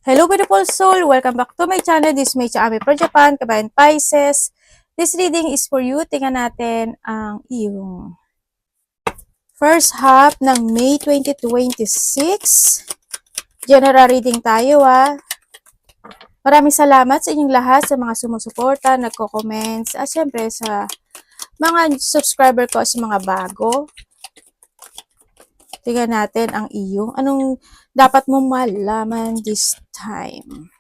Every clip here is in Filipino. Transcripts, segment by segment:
Hello beautiful soul! Welcome back to my channel. This is May Chaami from Japan, Kabayan Pisces. This reading is for you. Tingnan natin ang iyong first half ng May 2026. General reading tayo Maraming salamat sa inyong lahat, sa mga sumusuporta, nagko-comments, at syempre sa mga subscriber ko, sa mga bago. Tingnan natin ang anong dapat mong malaman this time.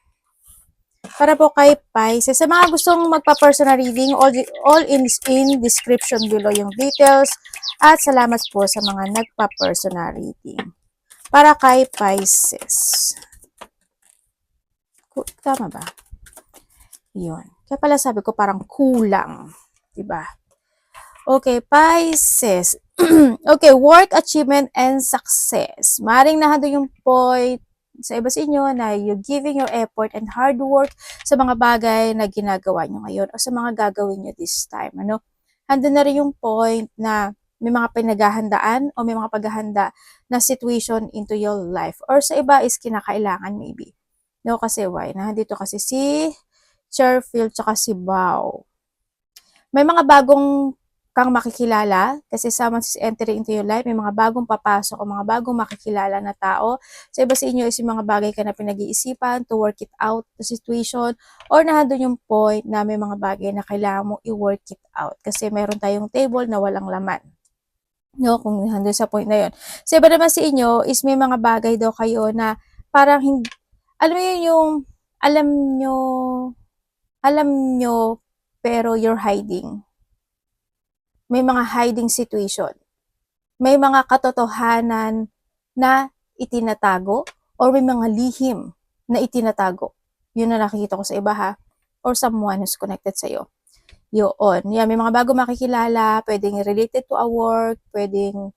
Para po kay Pisces, sa mga gustong magpa-personal reading, all in description below yung details. At salamat po sa mga nagpa-personal reading. Para kay Pisces. Tama ba? Yun. Kaya pala sabi ko parang kulang. Diba? Okay, Pisces. Okay, work, achievement, and success. Maring nahado yung point sa iba sa inyo na you giving your effort and hard work sa mga bagay na ginagawa nyo ngayon o sa mga gagawin nyo this time. Handa na rin yung point na may mga pinaghahandaan o may mga paghahanda na situation into your life. Or sa iba is kinakailangan maybe. No, kasi why? Nandito kasi si Cherfield tsaka si Bao. May mga bagong kang makikilala kasi someone is entering into your life, may mga bagong papasok o mga bagong makikilala na tao. Sa iba sa inyo is yung mga bagay ka na pinag-iisipan to work it out the situation or nandun yung point na may mga bagay na kailangan mo i-work it out kasi meron tayong table na walang laman. No, kung nandun sa point na yun. Sa iba naman sa inyo is may mga bagay daw kayo na parang hindi, alam mo yun yung alam nyo pero you're hiding. May mga hiding situation. May mga katotohanan na itinatago or may mga lihim na itinatago. Yun na nakikita ko sa iba or someone who's connected sa'yo. Yun. Yan, may mga bago makikilala, pwedeng related to a work, pwedeng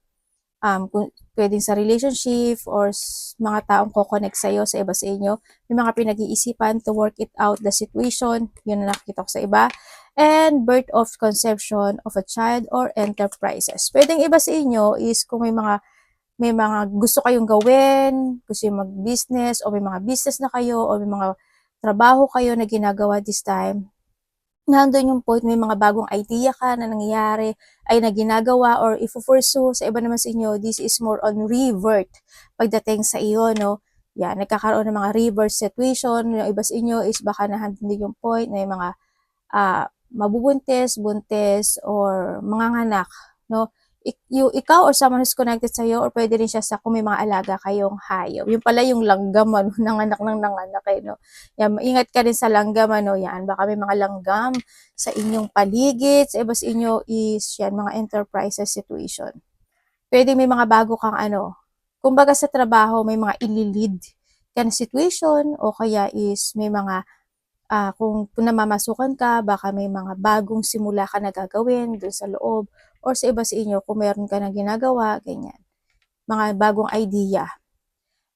sa relationship or mga taong ko-connect sa'yo, sa iba sa inyo. May mga pinag-iisipan to work it out the situation. Yun na nakikita ko sa iba. And birth of conception of a child or enterprises. Pwedeng iba sa inyo is kung may mga gusto kayong gawin, gusto yung mag-business, o may mga business na kayo, o may mga trabaho kayo na ginagawa this time. Nandun yung point, may mga bagong idea ka na nangyayari, ay na ginagawa or if-pursue. Sa iba naman sa inyo, this is more on revert pagdating sa iyo, no? Yan, nagkakaroon ng mga reverse situation. Yung iba sa inyo is baka nandun yung point na yung mga mabubuntis, buntis, or manganganak, no? Ikaw or someone who's connected sa iyo or pwede rin siya sa kung may mga alaga kayong hayop. Yung pala yung langgam, nanganak no? Yan, maingat ka rin sa langgam, yan. Baka may mga langgam sa inyong paligid, sa iba sa inyo is, yan, mga enterprises situation. Pwede may mga bago kang kumbaga sa trabaho, may mga ililid ka na situation o kaya is may mga kung namamasukan ka, baka may mga bagong simula ka na gagawin dun sa loob or sa iba sa inyo kung meron ka na ginagawa, ganyan. Mga bagong idea.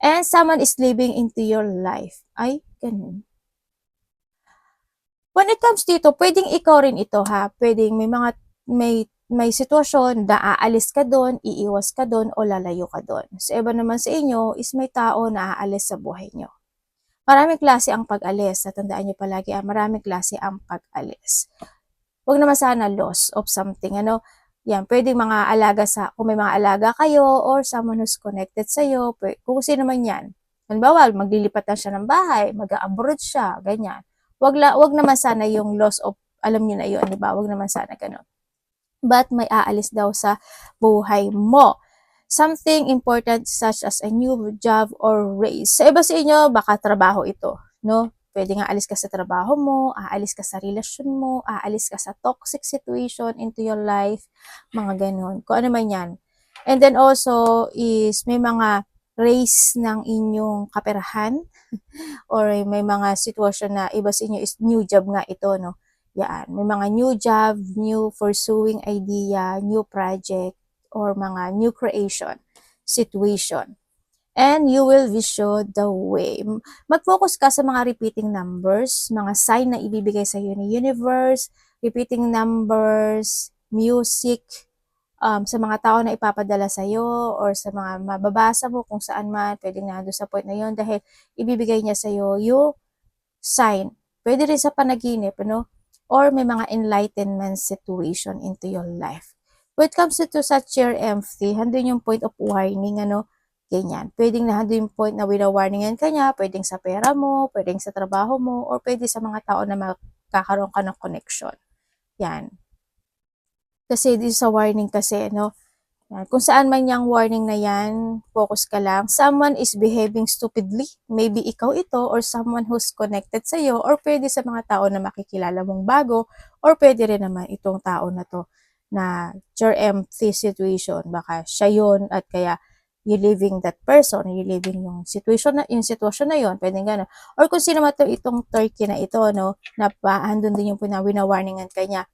And someone is living into your life. Ay, ganun. When it comes dito, pwedeng ikaw rin ito Pwedeng may sitwasyon na aalis ka doon, iiwas ka doon o lalayo ka doon. Sa iba naman sa inyo is may tao na aalis sa buhay nyo. Maraming klase ang pag-alis. Natandaan nyo palagi, maraming klase ang pag-alis. Huwag naman sana loss of something, Yan, pwedeng mga alaga kung may mga alaga kayo or someone who's connected sa'yo, kung sino man yan. Halimbawa, maglilipat na siya ng bahay, mag-abroad siya, ganyan. Wag naman sana yung loss of, alam niyo na yun, di ba? Wag naman sana ganun. But may aalis daw sa buhay mo. Something important such as a new job or raise. Sa iba sa inyo, baka trabaho ito, no? Pwede nga alis ka sa trabaho mo, aalis ka sa relasyon mo, aalis ka sa toxic situation into your life, mga ganun. Kung ano man yan. And then also is may mga raise ng inyong kaperahan or may mga sitwasyon na iba sa inyo is new job nga ito, no? Yan. May mga new job, new pursuing idea, new project, or mga new creation situation. And you will be showed the way. Mag-focus ka sa mga repeating numbers, mga sign na ibibigay sa iyo ni universe, repeating numbers, music, sa mga tao na ipapadala sa'yo or sa mga mababasa mo kung saan man, pwedeng nandun sa point na yun dahil ibibigay niya sa'yo yung sign. Pwede rin sa panaginip, ano? Or may mga enlightenment situation into your life. When it comes to sa chair empty, handun yung point of warning, ano? Ganyan. Pwedeng na handun yung point na wina-warningan ka niya, pwedeng sa pera mo, pwedeng sa trabaho mo, or pwede sa mga tao na makakaroon ka ng connection. Yan. Kasi dito sa warning kasi, no? Yan. Kung saan man yung warning na yan, focus ka lang. Someone is behaving stupidly. Maybe ikaw ito or someone who's connected sa iyo or pwede sa mga tao na makikilala mong bago or pwede rin naman itong tao na to na your empty situation. Baka siya yun at kaya you leaving that person, you leaving yung sitwasyon na yun, pwedeng gano'n. Or kung sino man to itong turkey na ito, no, na andun din yung wina-warningan kanya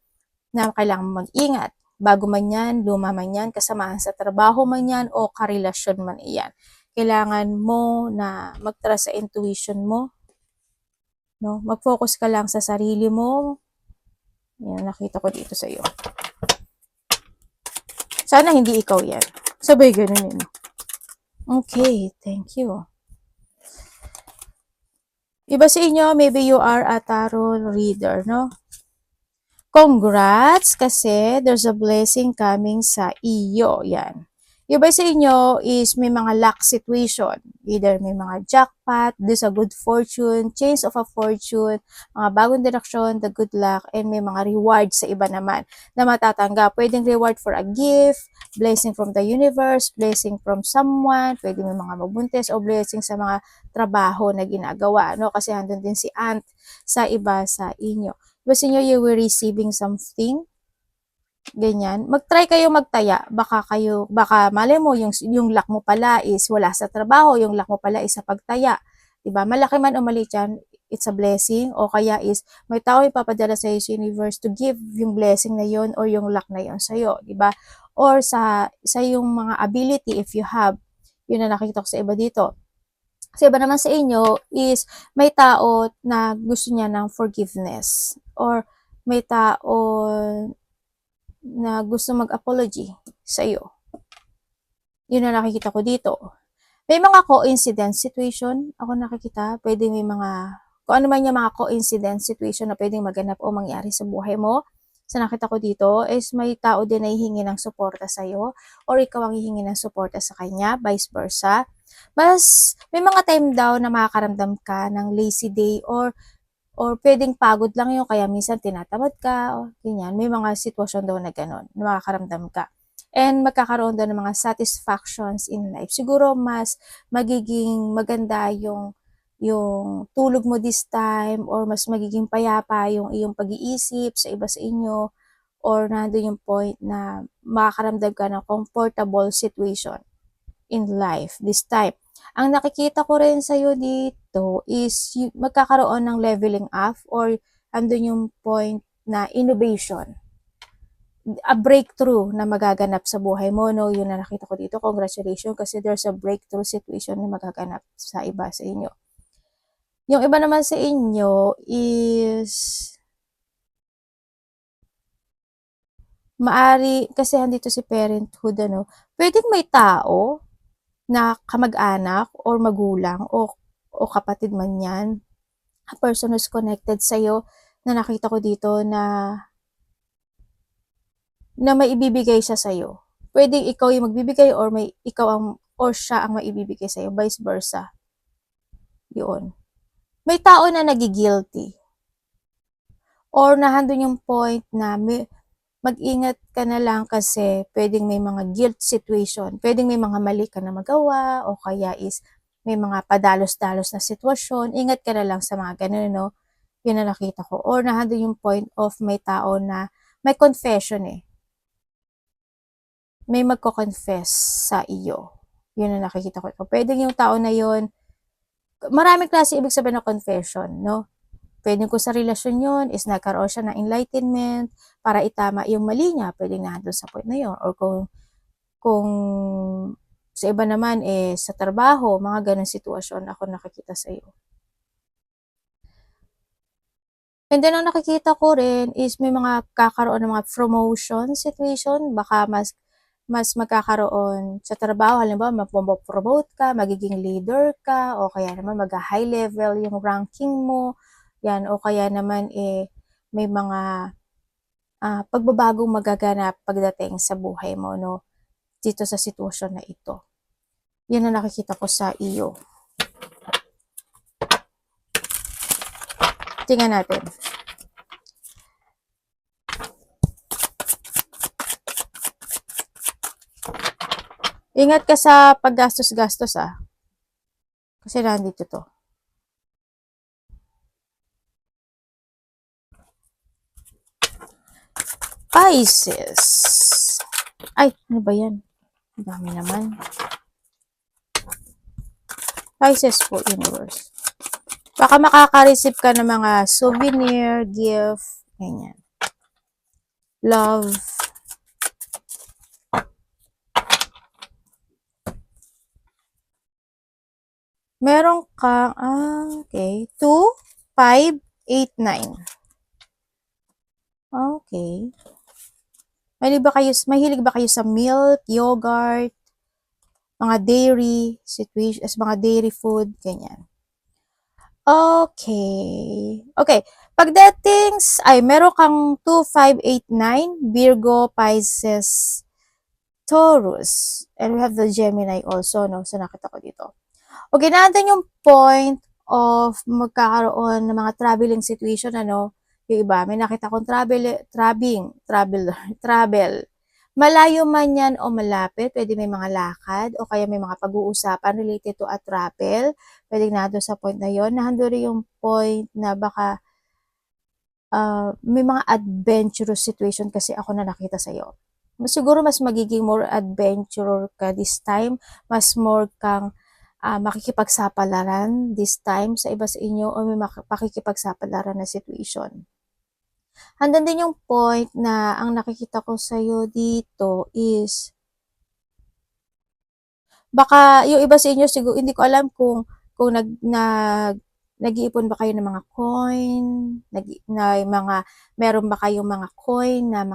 na kailangan mag-ingat. Bago man yan, luma man yan, kasamahan sa trabaho man yan, o karelasyon man iyan. Kailangan mo na mag-trust sa intuition mo, no? Mag-focus ka lang sa sarili mo. Yan, nakita ko dito sa iyo. Sana hindi ikaw yan. Sabay ganun yun. Okay, thank you. Iba sa inyo, maybe you are a tarot reader, no? Congrats kasi there's a blessing coming sa iyo. Yan. Yung iba sa inyo is may mga luck situation. Either may mga jackpot, there's a good fortune, change of a fortune, mga bagong direksyon, the good luck, and may mga reward sa iba naman na matatanggap. Pwedeng reward for a gift, blessing from the universe, blessing from someone, pwede may mga mabuntis, o blessing sa mga trabaho na ginagawa. No? Kasi handun din si Aunt sa iba sa inyo. Gusto nyo you were receiving something, ganyan, mag-try kayo magtaya, baka mali mo, yung luck mo pala is wala sa trabaho, yung luck mo pala is sa pagtaya, diba? Malaki man o mali dyan, it's a blessing, o kaya is may tao ipapadala sa universe to give yung blessing na yon or yung luck na yon sa'yo, diba? Or sa yung mga ability, if you have, yun na nakikita ko sa iba dito. Kasi iba naman sa inyo is may tao na gusto niya ng forgiveness or may tao na gusto mag-apology sa iyo. Yun na nakikita ko dito. May mga coincidence situation ako nakikita. Pwede may mga, kung ano man yung mga coincidence situation na pwedeng maganap o mangyari sa buhay mo. Sa nakita ko dito is may tao din na hihingi ng suporta sa iyo or ikaw ang hihingi ng suporta sa kanya, vice versa. Mas may mga time daw na makakaramdam ka ng lazy day or pwedeng pagod lang yun kaya minsan tinatamad ka o ganyan. May mga sitwasyon daw na gano'n na makakaramdam ka. And magkakaroon daw ng mga satisfactions in life. Siguro mas magiging maganda yung tulog mo this time or mas magiging payapa yung iyong pag-iisip sa iba sa inyo or nandun yung point na makakaramdam ka ng comfortable situation in life this time. Ang nakikita ko rin sa'yo dito is magkakaroon ng leveling up or andun yung point na innovation. A breakthrough na magaganap sa buhay mo, no? Yun na nakita ko dito. Congratulations kasi there's a breakthrough situation na magaganap sa iba sa inyo. Yung iba naman sa inyo is maari, kasi andito si parenthood, ano? Pwedeng may tao na kamag-anak or magulang o kapatid man yan, a person who's connected sa'yo na nakita ko dito na maibibigay siya sa'yo. Pwedeng ikaw yung magbibigay or or siya ang maibibigay sa'yo, vice versa. Yun. May tao na nagigilty. Or nahandun yung point na mag-ingat ka na lang kasi pwedeng may mga guilt situation. Pwedeng may mga mali ka na magawa o kaya is may mga padalos-dalos na sitwasyon. Ingat ka na lang sa mga ganun, no? Yun na nakita ko. Or nahandun yung point of may tao na may confession eh. May magko-confess sa iyo. Yun na nakikita ko. Pwedeng yung tao na yun, maraming klase ibig sabihin ng confession, no? Pwedeng kung sa relasyon yun, is nagkaroon siya ng enlightenment para itama yung mali niya, pwedeng nandun sa point na yun. Or kung sa iba naman, sa trabaho, mga ganun sitwasyon ako nakikita sa iyo. And then, ang nakikita ko rin is may mga kakaroon ng mga promotion situation, baka mas mas magkakaroon sa trabaho, halimbawa mapopromote ka, magiging leader ka, o kaya naman mag-high level yung ranking mo, yan, o kaya naman may mga pagbabagong magaganap pagdating sa buhay mo, no, dito sa sitwasyon na ito. Yan ang nakikita ko sa iyo. Tingnan natin. Ingat ka sa paggastos-gastos kasi nandito to. Pisces. Ay, ano ba yan? Ang dami naman. Pisces po, universe. Baka makaka-receive ka ng mga souvenir, gift, ganyan. Love. Meron kang, okay, 2, 5, 8, 9. Okay. Mahilig ba kayo sa milk, yogurt, mga dairy situation, mga dairy food, ganyan. Okay. Okay. Pagdating, meron kang 2, 5, 8, 9, Virgo, Pisces, Taurus. And we have the Gemini also, no? So, nakita ko dito. Okay, natin yung point of magkakaroon ng mga traveling situation, ano? Yung iba, may nakita kong travel. Malayo man yan o malapit, pwede may mga lakad o kaya may mga pag-uusapan related to a travel. Pwede na doon sa point na yon. Nahando rin yung point na baka may mga adventurous situation kasi ako na nakita sa'yo. Siguro mas magiging more adventurer ka this time. Mas more kang makikipagsapalaran this time sa iba sa inyo o may makikipagsapalaran na situation. Handang din yung point na ang nakikita ko sa'yo dito is baka yung iba sa inyo siguro, hindi ko alam kung nag-iipon ba kayo ng mga coin, meron ba kayong mga coin na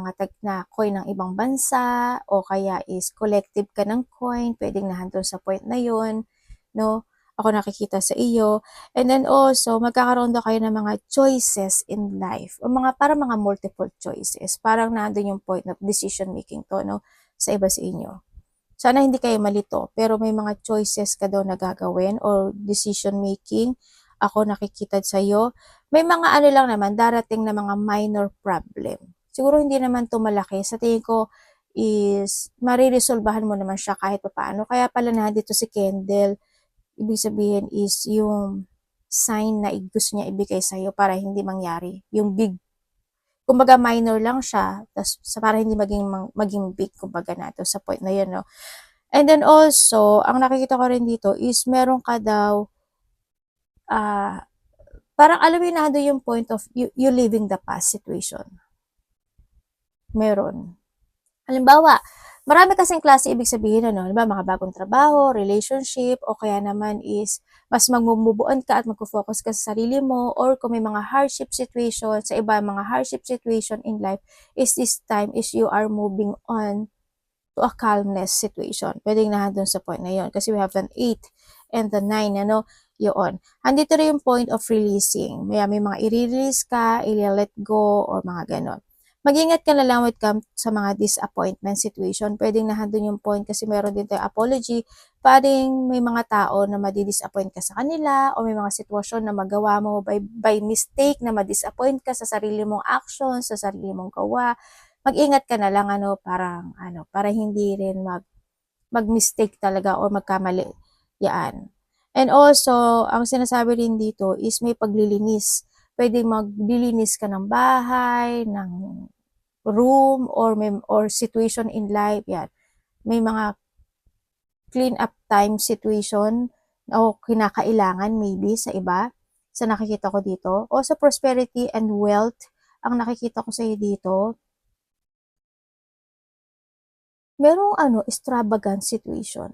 coin ng ibang bansa, o kaya is collective ka ng coin, pwedeng nandun sa point na yon, no? Ako nakikita sa iyo. And then also, magkakaroon daw kayo ng mga choices in life, o para mga multiple choices. Parang nandun yung point of decision making to, no? Sa iba sa inyo. Sana hindi kayo malito, pero may mga choices ka daw na gagawin or decision making. Ako nakikita sa iyo. May mga ano lang naman, darating na mga minor problem. Siguro hindi naman to malaki. Sa tingin ko is mariresolbahan mo naman siya kahit paano. Kaya pala na dito si Kendall, ibig sabihin is yung sign na gusto niya ibigay sa iyo para hindi mangyari. Yung big, kumbaga minor lang siya, tas para hindi maging big, kumbaga nato sa point na yun, no? And then also, ang nakikita ko rin dito is meron ka daw, parang alam mo na doon yung point of you living the past situation. Meron. Halimbawa, marami kasing klase ibig sabihin, ano, halimbawa mga bagong trabaho, relationship, o kaya naman is mas magmumubuan ka at magfo-focus ka sa sarili mo, or kung may mga hardship situation, sa iba mga hardship situation in life, is this time is you are moving on to a calmness situation. Pwedeng nandun sa point na yon kasi we have an 8 and the 9, ano, yun. Andito rin yung point of releasing. May mga i-release ka, i-let go, or mga ganon. Mag-ingat ka na lang with sa mga disappointment situation. Pwedeng nandun yung point kasi meron din tayo apology. Pwedeng may mga tao na madi-disappoint ka sa kanila, o may mga sitwasyon na magawa mo by mistake na ma-disappoint ka sa sarili mong action, sa sarili mong gawa. Mag-ingat ka na lang, para hindi rin mag-mistake talaga or magkamali. Yan. And also, ang sinasabi rin dito is may paglilinis. Pwede maglilinis ka ng bahay, ng room, or situation in life. Yan. May mga clean up time situation o kinakailangan maybe sa iba, sa nakikita ko dito. O sa prosperity and wealth, ang nakikita ko sa iyo dito, merong extravagant situation.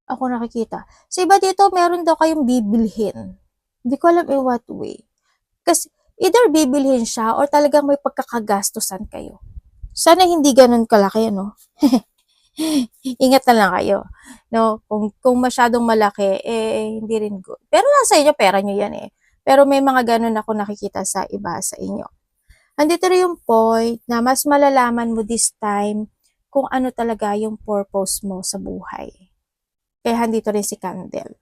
Ako nakikita. Sa iba dito, meron daw kayong bibilhin. Hindi ko alam in what way. Kasi either bibilhin siya or talagang may pagkakagastusan kayo. Sana hindi gano'n kalaki ano. Ingat na lang kayo, 'no? Kung masyadong malaki, eh, hindi rin good. Pero nasa inyo, pera niyo 'yan, eh. Pero may mga gano'n ako nakikita sa iba sa inyo. Andito rin yung point na mas malalaman mo this time kung ano talaga yung purpose mo sa buhay. Kaya andito rin si Candle.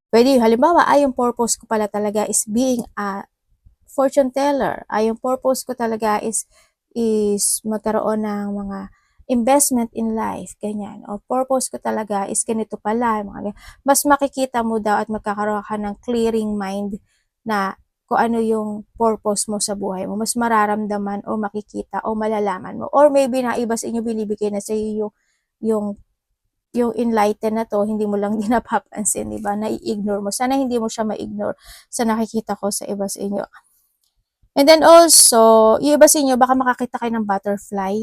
Puwede halimbawa, yung purpose ko pala talaga is being a fortune teller. Yung purpose ko talaga is magkaroon ng mga investment in life, ganyan. O purpose ko talaga is ganito pala, mga ganyan. Mas makikita mo daw at magkakaroon ka ng clearing mind na kung ano yung purpose mo sa buhay mo. Mas mararamdaman o makikita o malalaman mo. Or maybe na iba sa inyo binibigay na sa iyo yung yung enlighten na to, hindi mo lang din napapansin, di ba? Nai-ignore mo. Sana hindi mo siya ma-ignore sa nakikita ko sa iba sa inyo. And then also, yung iba sa inyo, baka makakita kayo ng butterfly.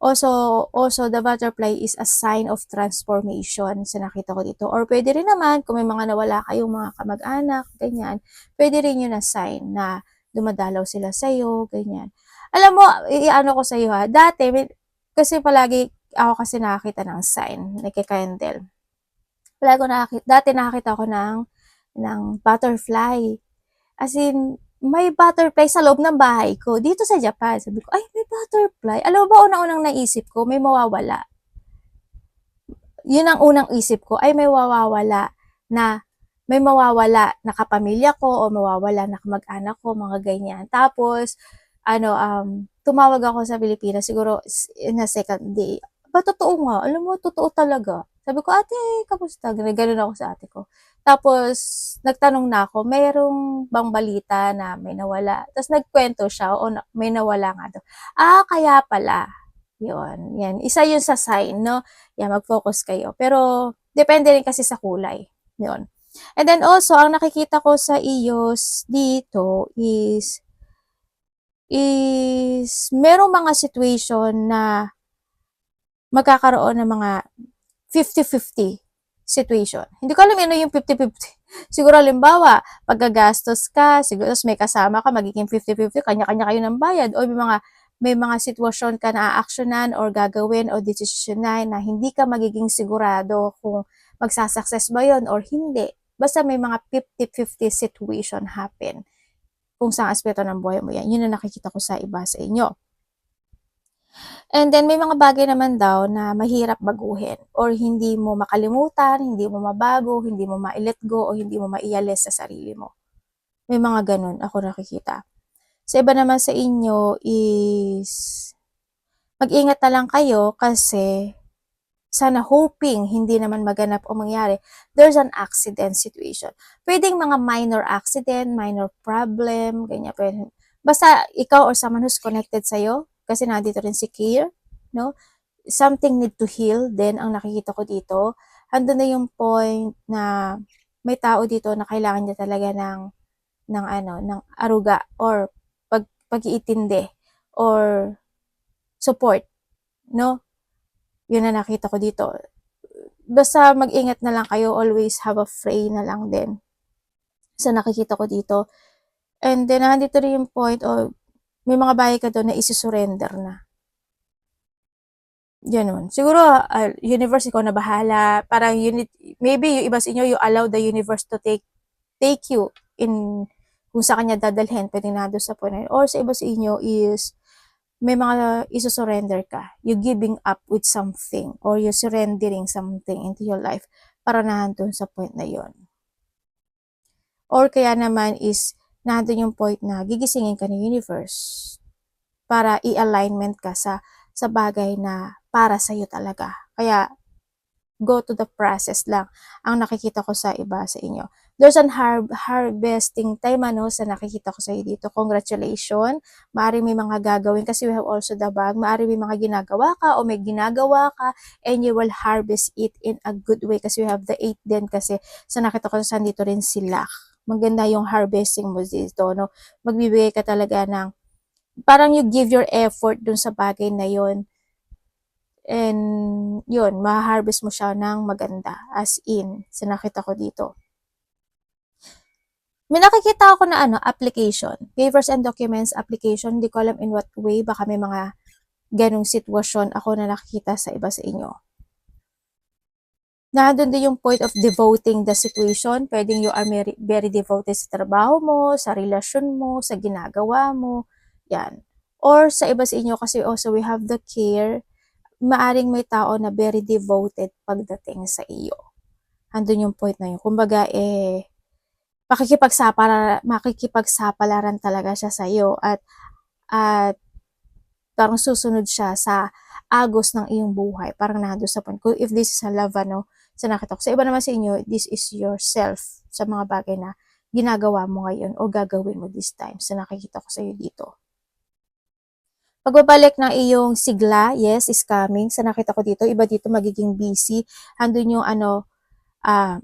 Also, the butterfly is a sign of transformation sa nakita ko dito. Or pwede rin naman, kung may mga nawala kayong mga kamag-anak, ganyan, pwede rin yun na sign na dumadalaw sila sa'yo, ganyan. Alam mo, i-ano ko sa'yo ha, dati, kasi palagi ako kasi nakakita ng sign, like a candle. Palagi ko nakakita, dati nakakita ko ng butterfly. As in, may butterfly sa loob ng bahay ko. Dito sa Japan. Sabi ko, ay, may butterfly. Alam mo ba, unang-unang naisip ko, may mawawala. Yun ang unang isip ko, ay may mawawala na kapamilya ko o mawawala na kamag-anak ko, mga ganyan. Tapos, tumawag ako sa Pilipinas, siguro in a second day. Totoo nga, alam mo, totoo talaga. Sabi ko, ate, kamusta? Ganun ako sa ate ko. Tapos, nagtanong na ako, mayroong bang balita na may nawala? Tapos nagkwento siya, o may nawala nga daw. Kaya pala. Yun, yan. Isa yun sa sign, no? Yan, mag-focus kayo. Pero, depende rin kasi sa kulay. Yun. And then also, ang nakikita ko sa iyos dito is merong mga situation na magkakaroon ng mga 50-50 situation. Hindi ko alam ano yung 50-50. Siguro halimbawa, paggagastos ka, siguro may kasama ka, magiging 50-50, kanya-kanya kayo ng bayad, o may mga sitwasyon ka na aaksyonan or gagawin o desisyonan na hindi ka magiging sigurado kung magsasucess ba yon or hindi. Basta may mga 50-50 situation happen kung saan aspeto ng buhay mo yan. Yun ang nakikita ko sa iba sa inyo. And then, may mga bagay naman daw na mahirap baguhin or hindi mo makalimutan, hindi mo mabago, hindi mo ma-let go, o hindi mo maialis sa sarili mo. May mga ganun ako nakikita. Sa iba naman sa inyo is mag-ingat na lang kayo kasi sana hoping hindi naman maganap o mangyari, there's an accident situation. Pwedeng mga minor accident, minor problem, ganyan. Pwede. Basta ikaw or someone who's connected sa'yo, kasi nandito rin si Kier, no? Something need to heal, then ang nakikita ko dito, andun na yung point na may tao dito na kailangan niya talaga ng aruga or pag-iintindi or support, no? Yun na nakita ko dito. Basta mag-ingat na lang kayo, always have a pray na lang din. So nakikita ko dito. And then nandito rin yung point may mga bagay ka doon na isi-surrender na. Ganun. Siguro, universe, ikaw na bahala. Parang maybe yung iba sa inyo, you allow the universe to take you in kung sa kanya dadalhin, pwede na doon sa point. Or sa iba sa inyo is may mga iso-surrender ka. You giving up with something or you surrendering something into your life para nandun sa point na yon. Or kaya naman is nandun yung point na gigisingin ka ng universe para i-alignment ka sa bagay na para sa'yo talaga. Kaya go to the process lang ang nakikita ko sa iba sa inyo. There's an harvesting time sa nakikita ko sa iyo dito. Congratulations. Maari may mga gagawin kasi we have also the bag. Maari may mga ginagawa ka o may ginagawa ka and you will harvest it in a good way kasi we have the 8 din kasi sa nakita ko sa dito rin sila. Maganda yung harvesting mo dito, no? Magbibigay ka talaga ng parang you give your effort dun sa bagay na yon. And yun, ma-harvest mo siya ng maganda. As in, sinakita ko dito. May nakikita ako na application. Papers and documents application. Hindi ko alam in what way. Baka may mga ganong sitwasyon ako na nakikita sa iba sa inyo. Nandun din yung point of devoting the situation. Pwedeng you are very devoted sa trabaho mo, sa relasyon mo, sa ginagawa mo. Yan. Or sa iba sa inyo kasi also we have the care. Maaring may tao na very devoted pagdating sa iyo. Andun yung point na yun. Kumbaga makikipagsapalaran talaga siya sa iyo at parang susunod siya sa agos ng iyong buhay. Parang nando sa point. If this is a love, sa nakita ko. Sa iba naman sa inyo, this is yourself sa mga bagay na ginagawa mo ngayon o gagawin mo this time. Sa nakikita ko sa iyo dito. Pagbabalik ng iyong sigla, yes, is coming. Sa nakita ko dito, iba dito magiging busy. Andun yung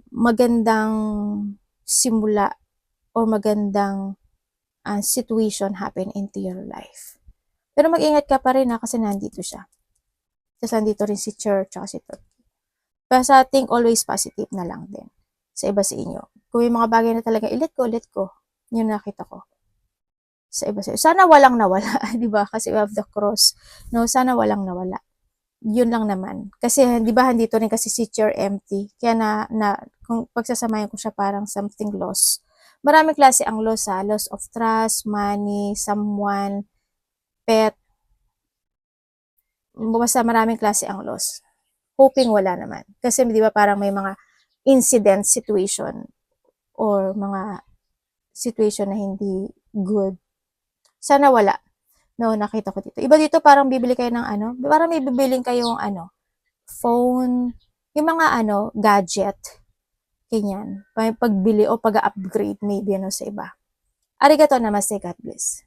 magandang simula or magandang situation happen into your life. Pero mag-ingat ka pa rin kasi nandito siya. Kasi nandito rin si Church at si Turkey. Pero sa ating always positive na lang din sa iba sa inyo. Kung may mga bagay na talaga, let go. Yun nakita ko. Sa iba sa inyo. Sana walang nawala, di ba? Kasi we have the cross. No, sana walang nawala. Yun lang naman. Kasi, di ba, dito rin kasi si Chair empty. Kaya kung pagsasamayan ko siya parang something loss. Maraming klase ang loss loss of trust, money, someone, pet. Basta maraming klase ang loss. Hoping wala naman. Kasi di ba parang may mga incident situation or mga situation na hindi good. Sana wala. No, nakita ko dito. Iba dito parang bibili kayo ng parang may bibiling kayong phone, yung mga gadget. Ganyan. Pagbili o pag-upgrade maybe sa iba. Arigato namaste, God bless.